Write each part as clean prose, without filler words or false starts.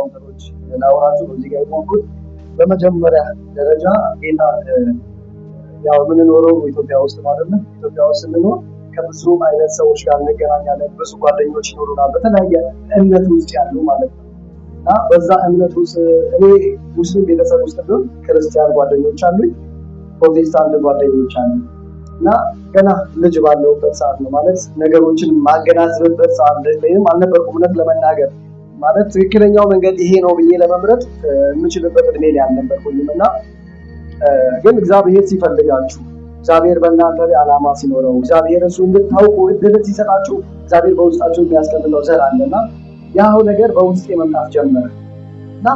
ነገሮች ላወራችሁ ነው እዚህ ጋር የቆምኩት። በመጀመሪያ ደረጃ ጌታ ያው የምንኖረው ኢትዮጵያ ውስጥ ማለት ነው። ኢትዮጵያ ውስጥ ስንኖር ከብዙ አይነት ሰዎች ጋር እንገናኛለን። ብዙ ጓደኞች ይኖሩናል፣ በተለያየ እምነት ውስጥ ያሉ ማለት ነው። እና በዛ እምነት ውስጥ እኔ ሙስሊም ቤተሰብ ውስጥ ቢሆን ክርስቲያን ጓደኞች አሉኝ፣ ፕሮቴስታንት ጓደኞች አሉኝ። እና ገና ልጅ ባለሁበት ሰዓት ነው ማለት ነገሮችን ማገናዘብበት ሰዓት ላይም አልነበርኩም። እውነት ለመናገር ማለት ትክክለኛው መንገድ ይሄ ነው ብዬ ለመምረጥ የምችልበት እድሜ ላይ አልነበርኩኝም። እና ግን እግዚአብሔር ሲፈልጋችሁ፣ እግዚአብሔር በእናንተ ላይ ዓላማ ሲኖረው፣ እግዚአብሔር እሱ እንድታውቁ እድል ሲሰጣችሁ እግዚአብሔር በውስጣችሁ የሚያስቀምጠው ዘር አለና ያው ነገር በውስጤ መምጣት ጀመረ እና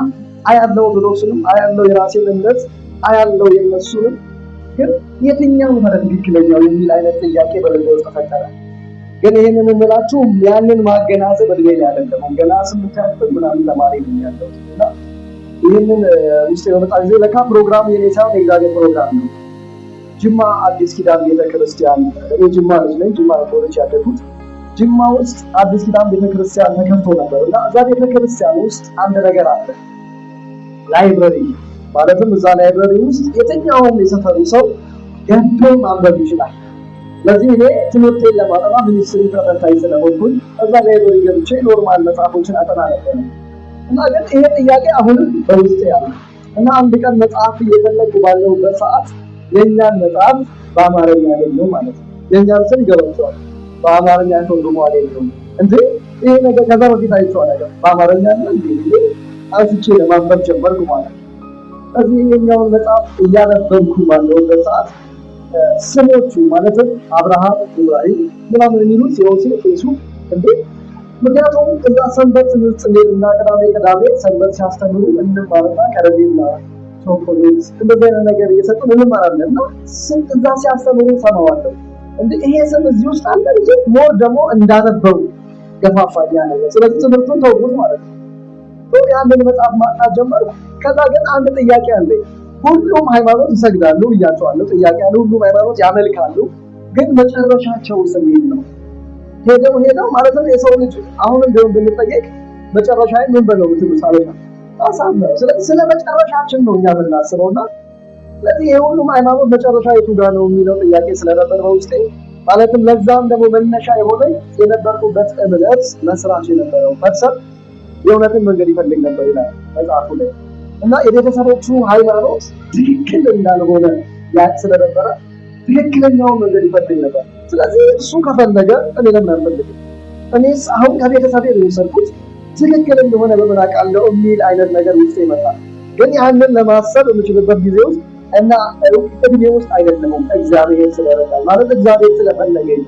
አያለው ኦርቶዶክስንም አያለው የራሴን እምነት አያለው የነሱንም፣ ግን የትኛው ነው ትክክለኛው የሚል አይነት ጥያቄ በልቤ ውስጥ ተፈጠረ። ግን ይህንን እንላችሁ ያንን ማገናዘብ እድሜ ላይ አይደለም። ገና 8 ክፍል ምናምን ተማሪ ነኝ ያለው እና ይህንን ውስጥ በመጣ ጊዜ ለካ ፕሮግራሙ የኔ ሳይሆን የእግዚአብሔር ፕሮግራም ነው። ጅማ አዲስ ኪዳን ቤተክርስቲያን፣ እኔ ጅማ ልጅ ነኝ። ጅማ ተወልጄ ያደግኩት ጅማ ውስጥ አዲስ ኪዳን ቤተክርስቲያን ተከፍቶ ነበር እና እዛ ቤተክርስቲያን ውስጥ አንድ ነገር አለ፣ ላይብረሪ። ማለትም እዛ ላይብረሪ ውስጥ የትኛውም የሰፈሩ ሰው ገብቶ ማንበብ ይችላል። ስለዚህ እኔ ትምህርቴን ለማጠናት ሚኒስትሪ ተፈታኝ ስለሆንኩኝ እዛ ላይብረሪ ገብቼ ኖርማል መጽሐፎችን አጠና ነበር እና ግን ይሄ ጥያቄ አሁንም በውስጤ ያለ እና አንድ ቀን መጽሐፍ እየፈለጉ ባለሁበት ሰዓት የእኛን መጽሐፍ በአማርኛ አገኘሁ ማለት ነው። የእኛን ስም ይገባቸዋል፣ በአማርኛ ተርጉሞ አገኘሁ። እንዴ ይሄ ነገር ከዛ በፊት አይቼው ነገር በአማርኛ ነው እንዴ አንስቼ ለማንበብ ጀመርኩ ማለት ነው። ስለዚህ የኛውን መጽሐፍ እያነበብኩ ባለሁበት ሰዓት ስሞቹ ማለትም አብርሃም፣ ኢብራሂም ምናምን የሚሉት የዮሴፍ የሱፍ እንዴ ምክንያቱም እዛ ሰንበት ትምህርት እንዴትና ቅዳሜ ሰንበት ሲያስተምሩ እንማርና ከረቤና ቾኮሌት እንደዚህ አይነት ነገር እየሰጡ እንማራለን እና ስም እዛ ሲያስተምሩ ሰማዋለሁ። እንዴ ይሄ ስም እዚህ ውስጥ አለ እንጂ ሞር ደግሞ እንዳነበቡ ገፋፋኛ ነገር። ስለዚህ ትምህርቱን ተውኩት ማለት ነው። ያንን መጽሐፍ ማጥናት ጀመርኩ። ከዛ ግን አንድ ጥያቄ አለኝ። ሁሉም ሃይማኖት ይሰግዳሉ ብያቸዋለሁ። ጥያቄ አለ። ሁሉም ሃይማኖት ያመልካሉ፣ ግን መጨረሻቸው ስሜት ነው። ሄደው ማለትም የሰው ልጅ አሁንም ቢሆን ብንጠየቅ መጨረሻ ምን በለው ብትምሳለሽ አሳምነው። ስለዚህ ስለ መጨረሻችን ነው እኛ የምናስበውና ስለዚህ የሁሉም ሃይማኖት መጨረሻ የቱ ጋር ነው የሚለው ጥያቄ ስለነበር በውስጤ ማለትም ለዛም ደግሞ መነሻ የሆነኝ የነበርኩበት እምነት መስራች የነበረው ቤተሰብ የእውነትን መንገድ ይፈልግ ነበር ይላል መጽሐፉ ላይ እና የቤተሰቦቹ ሃይማኖት ትክክል እንዳልሆነ ያቅ ስለነበረ ትክክለኛውን መንገድ ይፈልግ ነበር። ስለዚህ እሱ ከፈለገ እኔ ለምን አልፈልግም? እኔስ አሁን ከቤተሰቤ ነው የወሰድኩት ትክክል እንደሆነ በምን አውቃለሁ የሚል አይነት ነገር ውስጥ ይመጣል። ግን ያንን ለማሰብ የምችልበት ጊዜ ውስጥ እና እድሜ ውስጥ አይደለም። እግዚአብሔር ስለረዳኝ ማለት እግዚአብሔር ስለፈለገኝ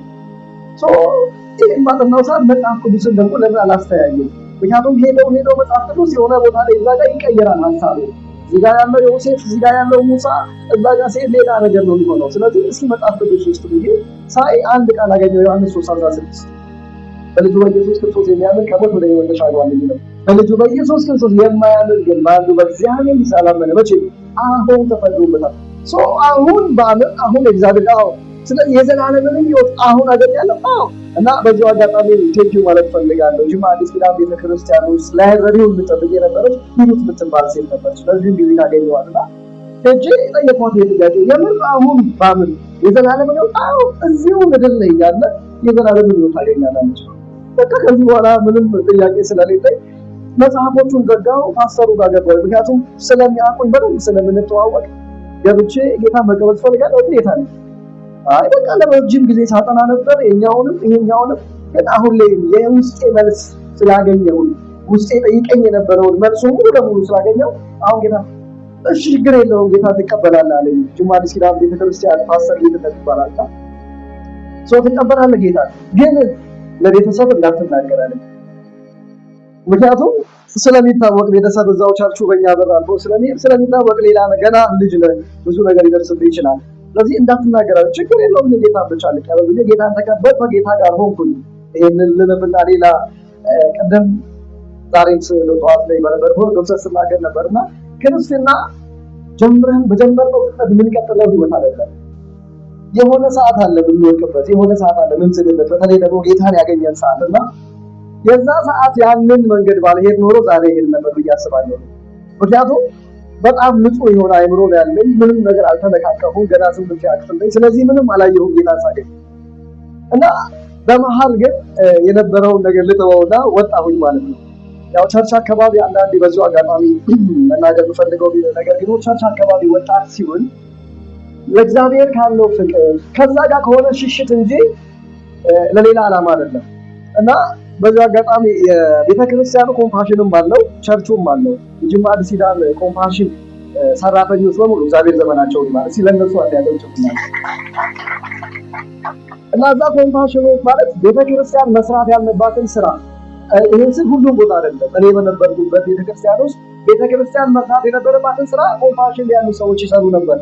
ይህም ባጠናው ሰዓት መጽሐፍ ቅዱስን ደግሞ ለምን አላስተያየም? ምክንያቱም ሄደው መጽሐፍ ቅዱስ የሆነ ቦታ ላይ እዛ ጋር ይቀየራል ሀሳቡ። እዚህ ጋር ያለው ዮሴፍ፣ እዚህ ጋር ያለው ሙሳ፣ እዛ ጋር ሲሄድ ሌላ ነገር ነው የሚሆነው። ስለዚህ እስኪ መጽሐፍ ቅዱስ ውስጥ ብዬ ሳይ አንድ ቃል አገኘሁ። ዮሐንስ 3:16 በልጁ በኢየሱስ ክርስቶስ የሚያምን ከሞት ወደ ሕይወት ተሻግሯል የሚለው። በልጁ በኢየሱስ ክርስቶስ የማያምን ግን በአንዱ በእግዚአብሔር ስላላመነ መቼ አሁን ተፈርዶበታል። አሁን በአመን አሁን እግዚአብሔር ስለዚህ የዘላለምን ሕይወት አሁን አገኛለሁ። እና በዚሁ አጋጣሚ ቴንኪው ማለት ፈልጋለሁ። ጅማ አዲስ ኪዳን ቤተክርስቲያን ውስጥ ላይብረሪውን ልጠብቅ የነበረች ሂሩት የምትባል ሴት ነበረች። በዚህም ጊዜ ካገኘዋልና ሄጄ ጠየኳት ጥያቄ የምር አሁን በአመን የዘላለምን ሕይወት እዚሁ ምድር ላይ ያለ የዘላለምን ሕይወት ታገኛለች። በቃ ከዚህ በኋላ ምንም ጥያቄ ስለሌለኝ መጽሐፎቹን ዘጋው፣ ፓስተሩ ጋር ገባሁ። ምክንያቱም ስለሚያውቁኝ በደንብ ስለምንተዋወቅ ገብቼ ጌታ መቀበል ፈልጋለሁ። ጌታ ነው አይ በቃ ለረጅም ጊዜ ሳጠና ነበር የኛውንም ይሄኛውንም። ግን አሁን ላይ የውስጤ መልስ ስላገኘሁ ውስጤ ጠይቀኝ የነበረውን መልስ ሙሉ ለሙሉ ስላገኘው አሁን ጌታ እሺ ችግር የለውም ጌታ ትቀበላለህ አለኝ። ጅማ አዲስ ኪዳን ቤተክርስቲያን ፓስተር ጌትነት ይባላል። ትቀበላለህ ጌታ ግን ለቤተሰብ እንዳትናገር አለኝ። ምክንያቱም ስለሚታወቅ ቤተሰብ እዛው ቸርቹ በእኛ በር አልፎ ስለሚታወቅ ሌላ ገና ልጅ ብዙ ነገር ይደርስብህ ይችላል። ስለዚህ እንዳትናገር ችግር የለውም ጌታ ብቻ ልቀበል ብዬ ጌታን ተቀበል ከጌታ ጋር ሆንኩኝ። ይሄንን ልልምና ሌላ ቀደም ዛሬም ጠዋት ላይ በነበር ዶክተር ስናገር ነበርና ክርስትና ጀምረን በጀመርነው ፍጥነት የምንቀጥለው ህይወት አይደለም። የሆነ ሰዓት አለ የምንወቅበት፣ የሆነ ሰዓት አለ የምንስልበት። በተለይ ደግሞ ጌታን ያገኘን ሰዓትና የዛ ሰዓት ያንን መንገድ ባልሄድ ኖሮ ዛሬ ሄድ ነበር ብዬ አስባለሁ። ምክንያቱም በጣም ንጹህ የሆነ አይምሮ ነው ያለኝ። ምንም ነገር አልተነካከሁም። ገና 8 ክፍል ነኝ። ስለዚህ ምንም አላየሁም ጌታ ሳገኝ እና በመሀል ግን የነበረውን ነገር ልተወውና ወጣሁኝ ማለት ነው። ያው ቸርች አካባቢ አንዳንዴ በዚሁ አጋጣሚ መናገር የምፈልገው ነገር ቢኖር ቸርች አካባቢ ወጣት ሲሆን ለእግዚአብሔር ካለው ፍቅር ከዛ ጋር ከሆነ ሽሽት እንጂ ለሌላ ዓላማ አይደለም እና በዚህ አጋጣሚ የቤተክርስቲያኑ ኮምፓሽንም አለው ቸርቹም አለው። ጅማ አዲስ ኪዳን ኮምፓሽን ሰራተኞች በሙሉ እግዚአብሔር ዘመናቸው ማለት ሲለነሱ አያደርጉ እና እዛ ኮምፓሽኖች ማለት ቤተክርስቲያን መስራት ያለባትን ስራ ይሄን ስል ሁሉም ቦታ አይደለም። እኔ በነበርኩበት ቤተክርስቲያን ውስጥ ቤተክርስቲያን መስራት የነበረባትን ስራ ኮምፓሽን ያሉ ሰዎች ይሰሩ ነበር፣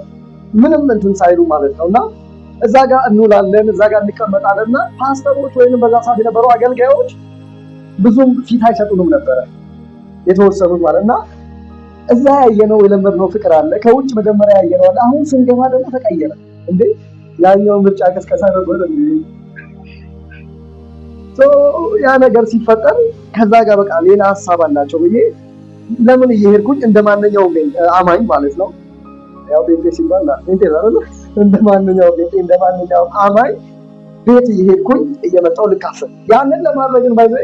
ምንም እንትን ሳይሉ ማለት ነውና እዛ ጋር እንውላለን፣ እዛ ጋር እንቀመጣለንና ፓስተሮች ወይንም በዛ ሰዓት የነበሩ አገልጋዮች ብዙም ፊት አይሰጡንም ነበር የተወሰኑት ማለትና እዛ ያየነው የለመድነው ፍቅር አለ። ከውጭ መጀመሪያ ያየነው አለ። አሁን ስንገባ ደግሞ ተቀየረ። እንዴ ያኛው ምርጫ ቀስቀሳ ነበር እንዴ ያ ነገር ሲፈጠር ከዛ ጋር በቃ ሌላ ሐሳብ አላቸው ብዬ ለምን እየሄድኩኝ እንደማንኛውም አማኝ ማለት ነው ያው ቤቴ ሲባል እንዴ አይደል እንደማንኛውም አማኝ ቤት እየሄድኩኝ እየመጣሁ ልካፈል ያንን ለማድረግ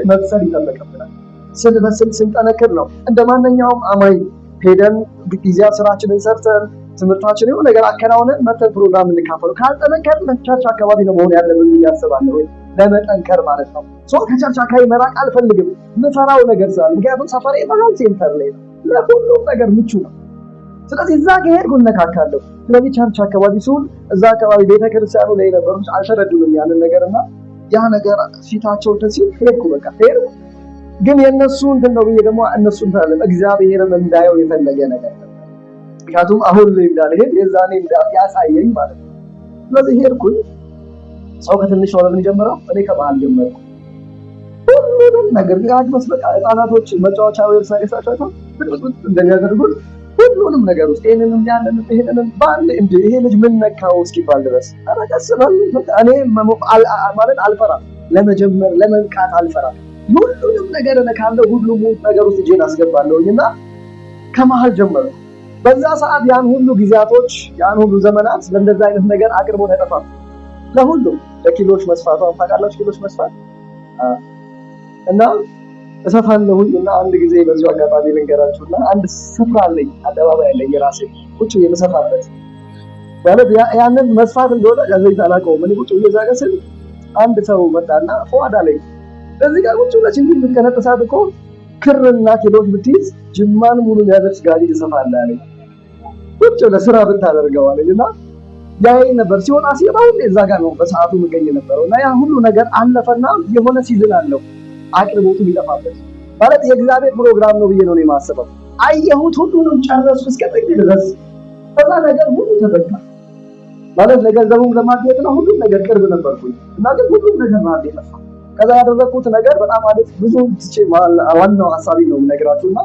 መብሰል ይጠበቅብናል። ስንበስል ስንጠነክር ነው እንደማንኛውም አማኝ ሄደን ጊዜ ስራችንን ሰርተን ትምህርታችን የሆነ ነገር አከናውነን መተን ፕሮግራም እንካፈለው። ካልጠነከርን ቸርች አካባቢ ነው መሆን ያለብን ያስባለሁ ወይ ለመጠንከር ማለት ነው። ከቸርች አካባቢ መራቅ አልፈልግም። ምፈራው ነገር ስላለ ምክንያቱም ሰፈሬ ባህል ሴንተር ላይ ነው፣ ለሁሉም ነገር ምቹ ነው። ስለዚህ እዛ ከሄድኩ እነካካለሁ። ስለዚህ ቸርች አካባቢ ሲሆን እዛ አካባቢ ቤተክርስቲያኑ ላይ ነበሩት አልተረዱም ያንን ነገርና ያ ነገር ፊታቸው ተሲል ሄድኩ በቃ ሄድኩ። ግን የነሱ እንትን ነው ብዬ ደግሞ እነሱ እንታለን እግዚአብሔርን እንዳየው የፈለገ ነገር ነው። ምክንያቱም አሁን ላይ እንዳልሄድ የዛኔ ያሳየኝ ማለት ነው። ስለዚህ ሄድኩኝ። ሰው ከትንሽ ነው የሚጀምረው። እኔ ከመሃል ጀመርኩ። ሁሉንም ነገር ጋግመስ በቃ ህፃናቶች መጫወቻ ወይስ ሳይሳቸው እንደሚያደርጉት ሁሉንም ነገር ውስጥ ይሄንንም ያንንም ይሄንንም ባንድ እንደ ይሄ ልጅ ምን ነካው እስኪባል ድረስ አረጋግጠናል። እኔ ማለት አልፈራም፣ ለመጀመር ለመንቃት አልፈራም። ሁሉንም ነገር ነካለው፣ ሁሉም ነገር ውስጥ እጄን አስገባለሁኝና ከመሃል ጀመረ። በዛ ሰዓት ያን ሁሉ ጊዜያቶች ያን ሁሉ ዘመናት ለእንደዛ አይነት ነገር አቅርቦ ተጠፋ። ለሁሉም ለኪሎች መስፋት ታውቃላችሁ፣ ኪሎች መስፋት እና እሰፋለሁኝና አንድ ጊዜ በዚሁ አጋጣሚ ልንገራችሁና አንድ ስፍራ አለኝ፣ አደባባይ አለኝ የራሴ ቁጭ የምሰፋበት ማለት ያንን መስፋት እንደሆነ ከዚህ ታላቀው ምን ቁጭ እየዛገ ስል አንድ ሰው መጣና ፎዋዳ ላይ እዚህ ጋር ቁጭ ብለሽ እንዲህ የምትቀነጥሳት እኮ ክርና ኪሎች ብትይዝ ጅማን ሙሉ ያደርስ ጋሪ ትሰፋለህ አለኝ። ቁጭ ለስራ ብታደርገው አለኝና ያይ ነበር ሲወጣ ሲባል እዛ ጋር ነው በሰዓቱ መገኘ ነበርና ያ ሁሉ ነገር አለፈና የሆነ ሲዝን አለው አቅርቦቱ ይጠፋበት ማለት የእግዚአብሔር ፕሮግራም ነው ብዬ ነው የማስበው። አየሁት፣ ሁሉንም ጨረስኩ እስከ ጥግ ድረስ። ከዛ ነገር ሁሉ ተበቃ ማለት ለገንዘቡም ለማግኘት ነው ሁሉም ነገር ቅርብ ነበርኩኝ እና ግን ሁሉም ነገር ማለት ይጠፋ። ከዛ ያደረኩት ነገር በጣም ማለት ብዙ ትቼ ዋናው ሐሳቢ ነው የምነግራችሁና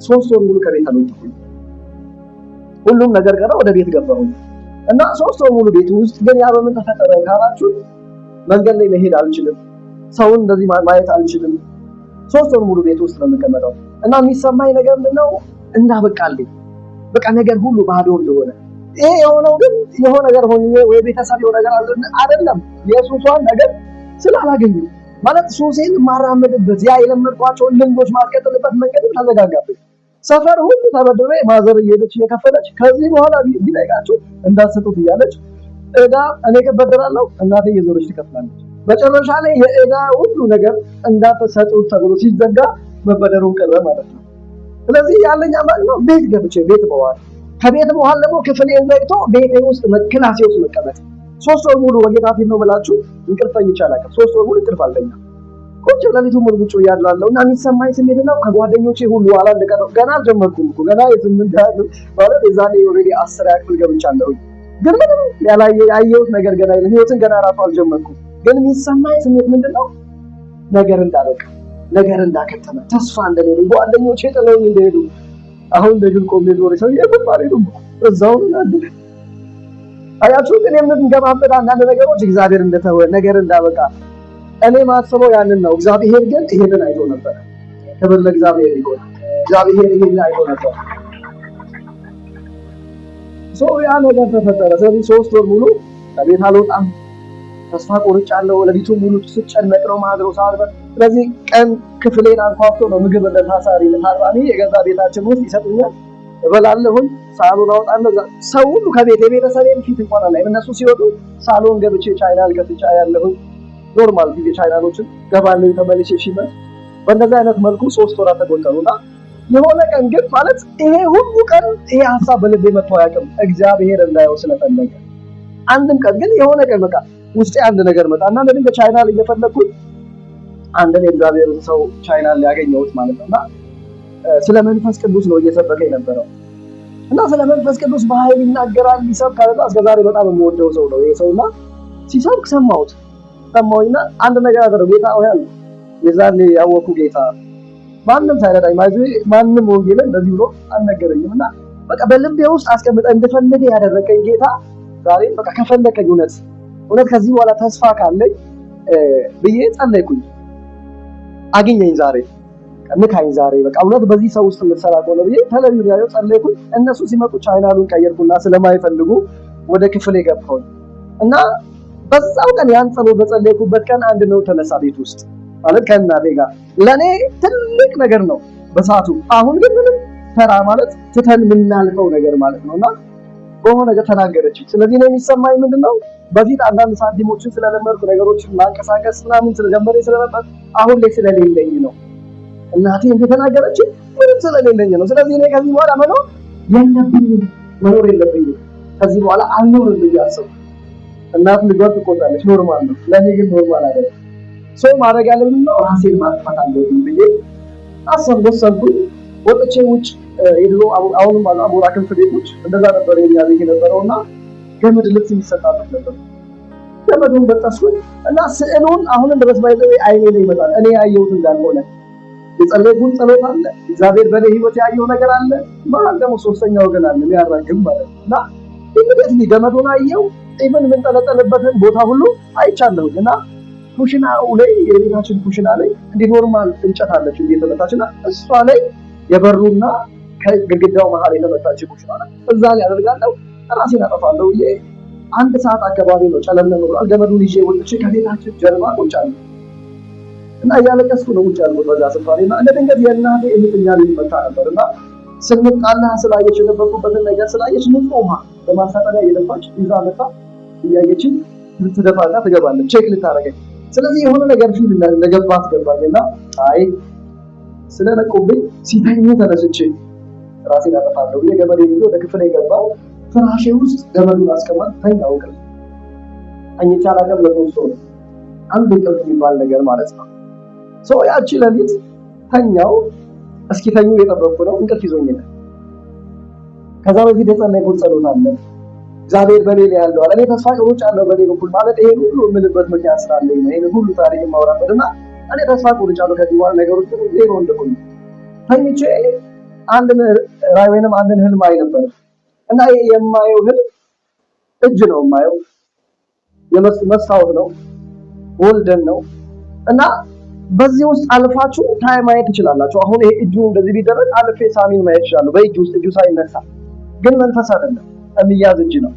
3 ወር ሙሉ ከቤት አልወጣሁኝ። ሁሉም ነገር ቀረ፣ ወደ ቤት ገባሁኝ እና 3 ወር ሙሉ ቤት ውስጥ ግን ያ በምን ተፈጠረ ካላችሁ መንገድ ላይ መሄድ አልችልም፣ ሰውን እንደዚህ ማየት አልችልም። 3 ወር ሙሉ ቤት ውስጥ ነው የምቀመጠው እና የሚሰማኝ ነገር ምንድነው እንዳበቃልኝ በቃ ነገር ሁሉ ባዶ እንደሆነ። ይሄ የሆነው ግን የሆነ ነገር ሆኜ ወይ ቤተሰብ የሆነ ነገር አይደለም፣ የሱሷን ነገር ስላላገኘ ማለት ሱሴን ማራመድበት ያ የለመድኳቸውን ልምዶች ማስቀጥልበት መንገድ ተዘጋጋብኝ። ሰፈር ሁሉ ተበድሬ ማዘር እየሄደች እየከፈለች ከዚህ በኋላ ቢጠይቃችሁ እንዳትሰጡት እያለች እዳ እኔ ከበደራለሁ፣ እናቴ እየዞረች ትከፍላለች። መጨረሻ ላይ የእዳ ሁሉ ነገር እንዳትሰጡት ተብሎ ሲዘጋ መበደሩን ቀረ ማለት ነው። ስለዚህ ያለኝ አማኝ ነው ቤት ገብቼ ቤት በኋላ ከቤት በኋላ ደግሞ ክፍሌን ዘግቶ ቤቴ ውስጥ ክላሴ ውስጥ መቀመጥ 3 ወር ሙሉ ወጌታ ፊት ነው ብላችሁ እንቅልፈኝ ይቻላል። 3 ወር ሙሉ እንቅልፍ አልተኛም። ቁጭ ለሊቱ ሙሉ ቁጭ ያድራለሁ እና የሚሰማኝ ስሜት ነው ከጓደኞቼ ሁሉ ኋላ እንደቀረው ገና አልጀመርኩም እኮ ገና የ8 ያህል ማለት የዛኔ ኦልሬዲ 10 ያክል ገብቻለሁ። ግን ምንም ያየሁት ነገር ገና ህይወትን ገና ራሱ አልጀመርኩም። ግን የሚሰማኝ ስሜት ምንድነው? ነገር እንዳበቃ፣ ነገር እንዳከተመ፣ ተስፋ እንደሌለኝ ጓደኞቼ ጥለውኝ እንደሄዱ አሁን እንደግል ቆሜ ዞሬ ሰው የባሪ ነው እዛው ነው አያችሁ። ግን የምንገባበት አንዳንድ ነገሮች እግዚአብሔር እንደተወ ነገር እንዳበቃ እኔ ማስበው ያንን ነው። እግዚአብሔር ግን ይሄንን አይቶ ነበር። ክብር ለእግዚአብሔር ይሁን። እግዚአብሔር ይሄንን አይቶ ነበር። ያ ነገር ተፈጠረ። ስለዚህ 3 ወር ሙሉ ከቤት አልወጣም፣ ተስፋ ቆርጫለሁ። ሌሊቱን ሙሉ ስጨነቅ ነው ማድረው ሳልበት። ስለዚህ ቀን ክፍሌን አንኳኩቶ ነው ምግብ እንደ ታሳሪ ታራሚ የገዛ ቤታችን ውስጥ ይሰጡኛል፣ እበላለሁኝ። ሳሎን አወጣለሁ። ሰው ሁሉ ከቤት የቤተሰቤን ፊት እንኳን አላይም። እነሱ ሲወጡ ሳሎን ገብቼ ቻይናል ከፍቼ ያለሁኝ ኖርማል ጊዜ ቻይናሎችን ገባለሁ ተመልሼ ሲመስ በእንደዛ አይነት መልኩ 3 ወራት ተቆጠሩና የሆነ ቀን ግን ማለት ይሄ ሁሉ ቀን ይሄ ሐሳብ በልቤ መጥቶ አያውቅም። እግዚአብሔር እንዳየው ስለፈለገ አንድም ቀን ግን የሆነ ቀን በቃ ውስጤ አንድ ነገር መጣና ለምን በቻይናል እየፈለኩኝ አንድን የእግዚአብሔር ሰው ቻይናል ያገኘሁት ማለት ነውና ስለ መንፈስ ቅዱስ ነው እየሰበከ የነበረው እና ስለ መንፈስ ቅዱስ በኃይል ይናገራል ይሰብካል። እስከዛሬ በጣም የምወደው ሰው ነው ይሄ ሰውና ሲሰብክ ሰማሁኝና አንድ ነገር አደረገ። ጌታ ሆይ አለ የዛኔ ያወኩ ጌታ ማንም ሳይረዳኝ ማንም ወንጌል እንደዚህ ብሎ አልነገረኝምና በቃ በልቤ ውስጥ አስቀምጠ እንድፈልግ ያደረገኝ ጌታ ዛሬ በቃ ከፈለከኝ እውነት ከዚህ በኋላ ተስፋ ካለኝ ብዬ ጸለይኩኝ። አገኘኝ ዛሬ ንካኝ ዛሬ በቃ እውነት በዚህ ሰው ውስጥ ምትሰራ ከሆነ ብዬ ተለዩ ያለው ጸለይኩኝ። እነሱ ሲመጡ ቻይናሉን ቀየርኩና ስለማይፈልጉ ወደ ክፍል የገባሁኝ እና በዛው ቀን ያን ጸሎት በጸለይኩበት ቀን አንድ ነው ተነሳ ቤት ውስጥ ማለት ከእናቴ ጋር ለኔ ትልቅ ነገር ነው በሰዓቱ። አሁን ግን ምንም ተራ ማለት ትተን የምናልፈው ነገር ማለት ነውና በሆነ ነገር ተናገረች። ስለዚህ ነው የሚሰማኝ ምንድነው በፊት አንዳንድ ሳንቲሞችን ስለለመድኩ ነገሮችን ማንቀሳቀስ ምናምን ስለጀመረ ስለነበር አሁን ላይ ስለሌለኝ ነው እናቴ እንደተናገረች ምንም ስለሌለኝ ነው። ስለዚህ እኔ ከዚህ በኋላ መኖር የለብኝም ከዚህ በኋላ አልኖርም ብዬ አሰብኩ። እናት ልጇን ትቆጣለች፣ ኖርማል ነው። ለኔ ግን ኖርማል አይደለም። ሰው ማድረግ ያለብኝ ነው ራሴን ማጥፋት አለብኝ ብዬ ወሰንኩኝ። ወጥቼ ውጭ የድሮ አሁንም አቦራ ክንፍ ቤቶች እንደዛ ነበር የሚያደርግ የነበረውና ገመድ ልብስ የሚሰጣበት ነበር። ገመዱን በጠስኩኝ እና ስዕሉን አሁን ድረስ ባይዘው አይኔ ላይ ይመጣል። እኔ ያየሁት እንዳልሆነ የጸለይኩት ጸሎት አለ፣ እግዚአብሔር በኔ ህይወት ያየው ነገር አለ። ማለት ደግሞ ሶስተኛ ወገን አለ የሚያራግም ማለት እና እንግዲህ ገመዱን አየው። ኢቨን የምንጠለጠልበትን ቦታ ሁሉ አይቻለሁ እና ኩሽናው ላይ የቤታችን ኩሽና ላይ እንደ ኖርማል እንጨት አለች እንደ ተመታችና እሷ ላይ የበሩና ከግድግዳው መሃል የተመታች ኩሽና ናት። እዛ ላይ አደርጋለሁ ራሴን አጠፋለሁ። አንድ ሰዓት አካባቢ ነው ጨለምለም ብሏል። ገመዱን ይዤ ወጥቼ ከቤታችን ጀርባ ቁጭ አልኩ እና እያለቀስኩ ነው ቁጭ ያልኩት በዛ ስፍራ ላይ እና እንደ ድንገት የእናቴ እህትኛ ልጅ መጣ ነበርና ስንጣላ ስላየች የነበርኩበትን ነገር ስላየች ንጹህ ውሃ በማሳጠሪያ እየደፋች ይዛ መጣ። እያየችኝ ልትደፋና ትገባለች ቼክ ልታረገኝ። ስለዚህ የሆነ ነገር ፊል እንደገባ አስገባኝና አይ ስለነቁብኝ ሲተኙ ተነስቼ ራሴን አጠፋለሁ ብዬ ገመዴን ይዤ ወደ ክፍል የገባው ፍራሼ ውስጥ ገመዱን አስቀመጥ ተኛው። እንቅልፍ ተኝቼ አላውቅም ለሶስት ወር አንድ እንቅልፍ የሚባል ነገር ማለት ነው። ያቺ ሌሊት ተኛው። እስኪ ተኙ እየጠበቅኩ ነው። እንቅልፍ ይዞኝ ነው። ከዛ በፊት የጸለይኩት ጸሎት አለ እግዚአብሔር በኔ ላይ ያለው እኔ ተስፋ ቆርጫለሁ በኔ በኩል ማለት ይሄ ሁሉ የምልበት ምክንያት ስላለኝ ነው። ይሄን ሁሉ ታሪክ የማወራበትና እኔ ተስፋ ቆርጫለሁ ከዚህ በኋላ ነገሮች ሁሉ ዜሮ እንደሆኑ ተኝቼ አንድ ራዕይ ወይንም አንድን ህልም አይ ነበር እና የማየው ህልም እጅ ነው የማየው መስታወት ነው ጎልደን ነው እና በዚህ ውስጥ አልፋችሁ ታይም ማየት ትችላላችሁ። አሁን ይሄ እጁ እንደዚህ ቢደረግ አልፌ ሳሚን ማየት ይችላል። በእጁ ውስጥ እጁ ሳይነሳ ግን መንፈስ አይደለም የሚያዝ እጅ ነው።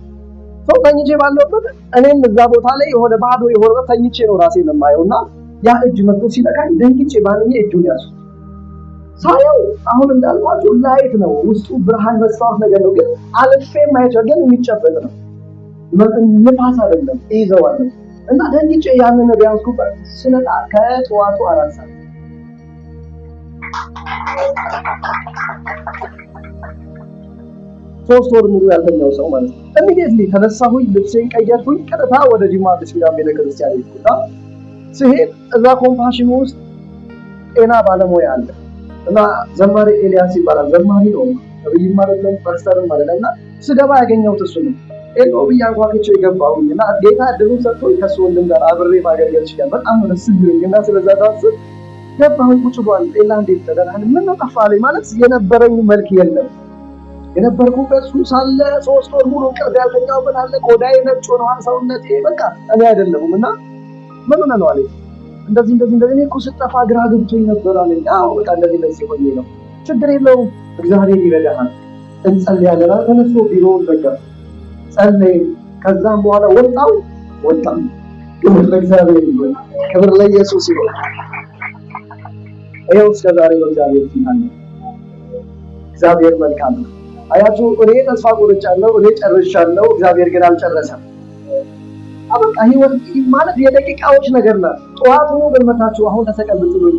ተኝቼ ባለበት እኔም እዛ ቦታ ላይ የሆነ ባዶ የሆነ ተኝቼ ነው ራሴን የማየውና ያ እጅ መጥቶ ሲነካኝ ደንግጬ ባንኜ እጁን ያዝኩ። ሳየው አሁን እንዳልኳችሁ ላይት ነው ውስጡ ብርሃን መስታወት ነገር ነው ግን አልፌ ማየት ግን የሚጨበጥ ነው ንፋስ አይደለም ይዘዋል እና ደንግጬ ያንን ነው ያዝኩበት። ስለታ ከጠዋቱ 4 ሰዓት ሶስት ወር ሙሉ ያልተኛው ሰው ማለት ነው። ኢሚዲየትሊ ተነሳሁኝ፣ ልብሴን ቀየርኩኝ፣ ቀጥታ ወደ ጂማ አዲስ ኪዳን ቤተክርስቲያን ሄድኩና ስሄድ እዛ ኮምፓሽን ውስጥ ጤና ባለሙያ አለ እና ዘማሪ ኤልያስ ይባላል። ዘማሪ ነው ነብይም አይደለም ፓስተርም አይደለም እና ስገባ ያገኘሁት እሱ ነው። ኤሎ ብያንኳክቼ የገባሁኝና ጌታ እድሉን ሰጥቶኝ ከሱ ወንድም ጋር አብሬ ማገልገል ይችላል። በጣም ደስ ይለኝና ስለዛ ታስብ ገባሁኝ። ቁጭ ብሏል። ጤና እንዴት ተደራህል? ምን ነው ጠፋለኝ ማለት የነበረኝ መልክ የለም። የነበርኩበት ሱስ አለ። 3 ወር ሙሉ ቀርብ ያልተኛውበት አለ። ቆዳዬ ነጭ ሆኗል። ሰውነቴ በቃ እኔ አይደለሁም እና ምን ሆነ ነው አለኝ። እንደዚህ እኔ እኮ ስጠፋ ግራ ገብቶኝ ነበር አለኝ። አዎ በቃ እንደዚህ ሆኜ ነው። ችግር የለውም እግዚአብሔር ይረዳሃል። እንጸልያለን። ተነስቶ ቢሮውን ዘጋ፣ ጸለይ። ከዛም በኋላ ወጣም። ክብር ለእግዚአብሔር ይሁን፣ ክብር ለኢየሱስ ይሁን። ይኸው እስከ ዛሬ በእግዚአብሔር ፊት አለ። እግዚአብሔር መልካም ነው። አያችሁ እኔ ተስፋ ቆርጫለሁ፣ እኔ ጨርሻለሁ፣ እግዚአብሔር ግን አልጨረሰም። በቃ ህይወት ማለት የደቂቃዎች ነገር ነው። ጠዋቱ ግን መታችሁ አሁን ተሰቀል ብትሉኝ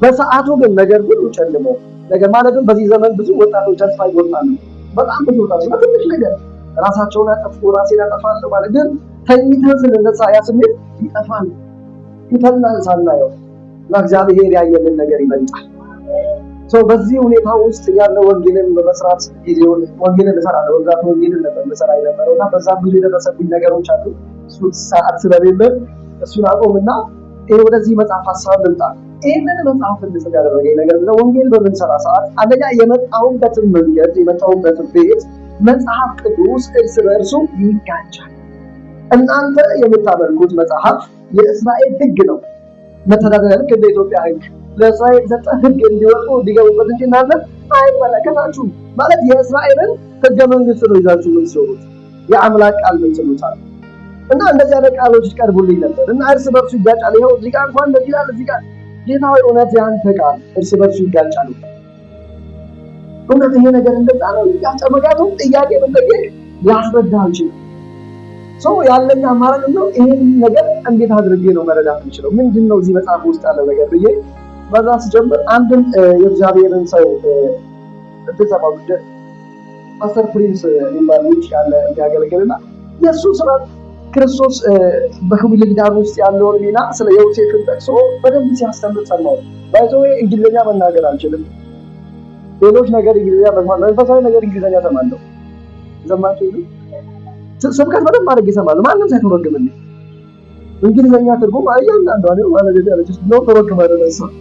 በሰዓቱ ግን ነገር ሁሉ ጨልሞ ነገር ማለትም በዚህ ዘመን ብዙ ወጣቶች ተስፋ ይቆርጣሉ። በጣም ብዙ ወጣቶች በትንሽ ነገር ራሳቸውን ያጠፉ ራሴን ያጠፋሉ ማለት ግን ተኝተን ስንነሳ ያ ስሜት ይጠፋል፣ ይተናል ሳናየው እና እግዚአብሔር ያየልን ነገር ይበልጣል። በዚህ ሁኔታ ውስጥ ያለ ወንጌልን በመስራት ጊዜውን ወንጌልን እሰራለሁ። ወዛት ወንጌልን ነበር መሰራ የነበረውና በዛም ብዙ የደረሰብኝ ነገሮች አሉ። እሱ ሰዓት ስለሌለ እሱን አቆምና ወደዚህ መጽሐፍ ሐሳብ ልምጣ። ይሄንን መጽሐፍ እንድጽፍ ያደረገኝ ነገር ነው። ወንጌል በምንሰራ ሰዓት አንደኛ የመጣሁበትን መንገድ የመጣሁበትን ቤት መጽሐፍ ቅዱስ እርስ በእርሱ ይጋጫል። እናንተ የምታመልኩት መጽሐፍ የእስራኤል ሕግ ነው። መተዳደሪያ ልክ እንደ ኢትዮጵያ ሕግ ለእስራኤል የተሰጠ ሕግ እንዲወጡ እንዲገቡበት እንጂ እናንተ አይመለከታችሁም። ማለት የእስራኤልን ሕገ መንግስት ነው ይዛችሁ የምትሰሩት፣ የአምላክ ቃል ምትሉታል። እና እንደዚህ አይነት ቃሎች ይቀርቡልኝ ነበር እና እርስ በርሱ ይጋጫል። ይኸው እዚህ ጋር እንኳን እንደዚህ ይላል፣ እዚህ ጋር ጌታ ሆይ እውነት ያንተ ቃል እርስ በርሱ ይጋጫሉ። እውነት ይሄ ነገር እንደዛ ነው ይጋጫል። ምክንያቱም ጥያቄ ብትጠይቅ ሊያስረዳ አልችልም። ያለኝ አማራጭ ነው ይሄን ነገር እንዴት አድርጌ ነው መረዳት የምችለው? ምንድነው እዚህ መጽሐፍ ውስጥ ያለው ነገር ብዬ በዛ ስጀምር አንድም የእግዚአብሔርን ሰው ተሰማው ፓስተር ፕሪንስ የሚባል ልጅ ያለ ያገለግልና የእሱ ስራ ክርስቶስ በብሉይ ኪዳን ውስጥ ያለውን ሚና ስለ ዮሴፍን ጠቅሶ በደንብ ሲያስተምር ሰማሁ። ባይዘው እንግሊዝኛ መናገር አልችልም። ሌሎች ነገር እንግሊዝኛ መንፈሳዊ ነገር እንግሊዝኛ ሰማለሁ። ዘማችሁ ስብከት በደንብ አድርጌ እሰማለሁ። ማንም ሳይተረጉምልኝ እንግሊዝኛ ትርጉም እያንዳንዷ ነው ማለት ነው ተረጉም አይደለም።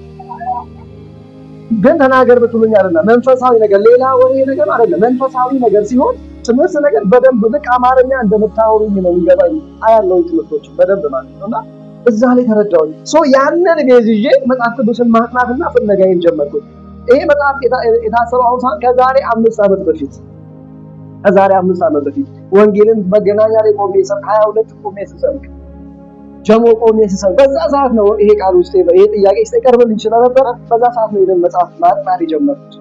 ግን ተናገር ብትሉኝ አይደለም መንፈሳዊ ነገር ሌላ ወሬ ነገር አይደለም። መንፈሳዊ ነገር ሲሆን ትምህርት ነገር በደንብ ልክ አማርኛ እንደምታወሩኝ ነው የሚገባኝ። አያለው ትምህርቶች በደንብ ማለት ነውና እዛ ላይ ተረዳሁኝ። ያንን ቤዝ ይዤ መጽሐፍ ቅዱስን ማጥናትና ፍለጋዬን ጀመርኩኝ። ይሄ መጽሐፍ የታሰበው አሁን ከዛሬ 5 ዓመት በፊት ወንጌልን መገናኛ ላይ ቆሜ 22 ቆሜ ስሰብክ ጀሞ ቆሜ ስሰብክ በዛ ሰዓት ነው ይሄ ቃል ውስጥ ይሄ ጥያቄ ሲቀርብልኝ ስለነበረ በዛ ሰዓት ነው ይሄን መጽሐፍ ማጥናት የጀመርኩት።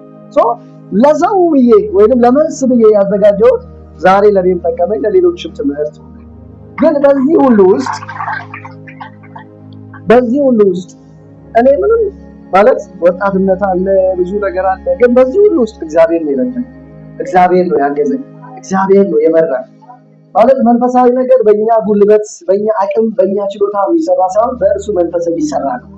ለዛው ብዬ ወይንም ለመልስ ብዬ ያዘጋጀሁት ዛሬ ለኔም ጠቀመኝ፣ ለሌሎችም ትምህርት። ግን በዚህ ሁሉ ውስጥ እኔ ምንም ማለት ወጣትነት አለ፣ ብዙ ነገር አለ። ግን በዚህ ሁሉ ውስጥ እግዚአብሔር ነው የረዳኝ፣ እግዚአብሔር ነው ያገዘኝ፣ እግዚአብሔር ነው የመራኝ። ማለት መንፈሳዊ ነገር በእኛ ጉልበት፣ በእኛ አቅም፣ በእኛ ችሎታ የሚሰራ ሳይሆን በእርሱ መንፈስ የሚሰራ ነው።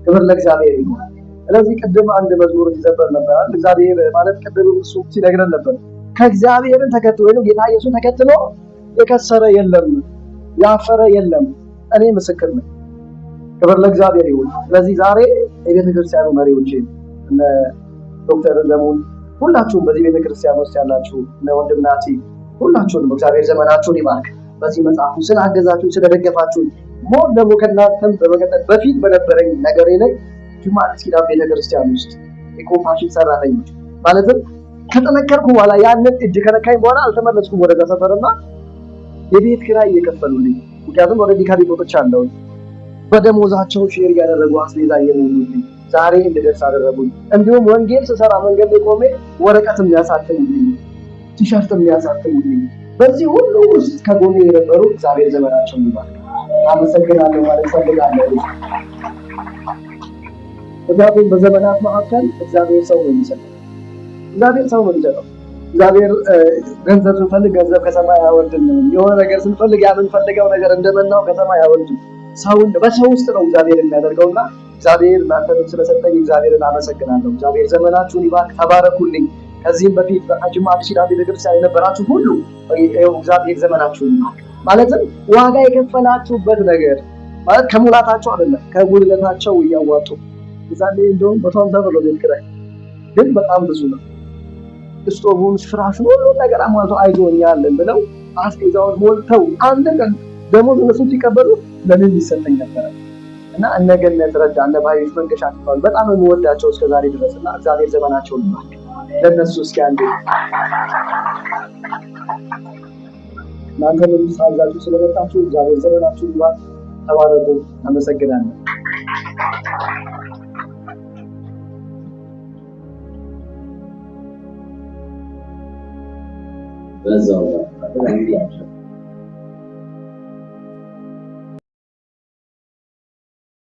ክብር ለእግዚአብሔር ይሁን። ስለዚህ ቅድም አንድ መዝሙር ሲዘበር ነበር። እግዚአብሔር ማለት ቅድም እሱ ሲነግረን ነበር ከእግዚአብሔርን ተከትሎ ወይም ጌታ ኢየሱስ ተከትሎ የከሰረ የለም፣ ያፈረ የለም። እኔ ምስክር ነኝ። ክብር ለእግዚአብሔር ይሁን። ስለዚህ ዛሬ የቤተ ክርስቲያኑ መሪዎች እነ ዶክተር ዘሙን ሁላችሁም በዚህ ቤተ ክርስቲያን ውስጥ ያላችሁ እነ ወንድም ናቲ ሁላችሁንም እግዚአብሔር ዘመናችሁን ይባርክ። በዚህ መጽሐፉ ስላገዛችሁ ስለደገፋችሁ ሞር ደግሞ ከእናንተም በመቀጠል በፊት በነበረኝ ነገሬ ላይ ጁማአት ኪዳን ቤተ ክርስቲያን ውስጥ የኮምፓሽን ሰራተኞች ማለትም ከጠነከርኩ በኋላ ያንን እጅ ከነካኝ በኋላ አልተመለስኩም ወደዛ ሰፈርና የቤት ኪራይ እየከፈሉልኝ፣ ምክንያቱም ወደ ዲካዲ ቦታዎች አለው በደሞዛቸው ሼር ያደረጉ አስቤዛ እየሞሉልኝ ዛሬ እንድደርስ አደረጉኝ። እንዲሁም ወንጌል ስሰራ መንገድ ላይ ቆሜ ወረቀት የሚያሳትሙልኝ፣ ቲሸርት የሚያሳትሙልኝ፣ በዚህ ሁሉ ውስጥ ከጎኔ የነበሩ እግዚአብሔር ዘመናቸውን ይባርክ። አመሰግናለሁ ማለት ፈልጋለሁ። እግዚአብሔር በዘመናት መካከል እግዚአብሔር ሰው ነው የሚሰጠው። እግዚአብሔር ገንዘብ ስንፈልግ ገንዘብ ከሰማይ አያወርድም። የሆነ ነገር ስንፈልግ የምንፈልገው ነገር እንደመናው ከሰማይ አያወርድም። ሰውን በሰው ውስጥ ነው እግዚአብሔር የሚያደርገውና እግዚአብሔር እናንተንም ስለሰጠኝ እግዚአብሔርን አመሰግናለሁ። እግዚአብሔር ዘመናችሁን ይባርክ። ተባረኩልኝ። ከዚህም በፊት በጁማአት ኪዳን ቤተክርስቲያን የነበራችሁ ሁሉ እግዚአብሔር ዘመናችሁን ይባርክ። ማለትም ዋጋ የከፈላችሁበት ነገር ማለት ከሙላታቸው አይደለም ከጉልበታቸው እያዋጡ ዛሬ እንደውም በጣም ተብሎ ለክራይ ግን በጣም ብዙ ነው። ስቶቡን ፍራሹን ሁሉ ነገር አሟልቶ አይዞኛለን ብለው አስቀዛውን ሞልተው አንድ ቀን ደሞዝ እነሱ ሲቀበሉ ለምን ይሰጠኝ ነበር? እና እነገነት ረዳ እነ ባዩሽ መንገሻ የሚባሉ በጣም የምወዳቸው እስከዛሬ ድረስ እና እግዚአብሔር ዘመናቸውን ይባርክ። ለእነሱ እስኪ አንዴ እናንተንም ሳዛችሁ ስለመጣችሁ እግዚአብሔር ዘመናችሁን ይባርክ። ተባረኩ። አመሰግናለሁ። በዛው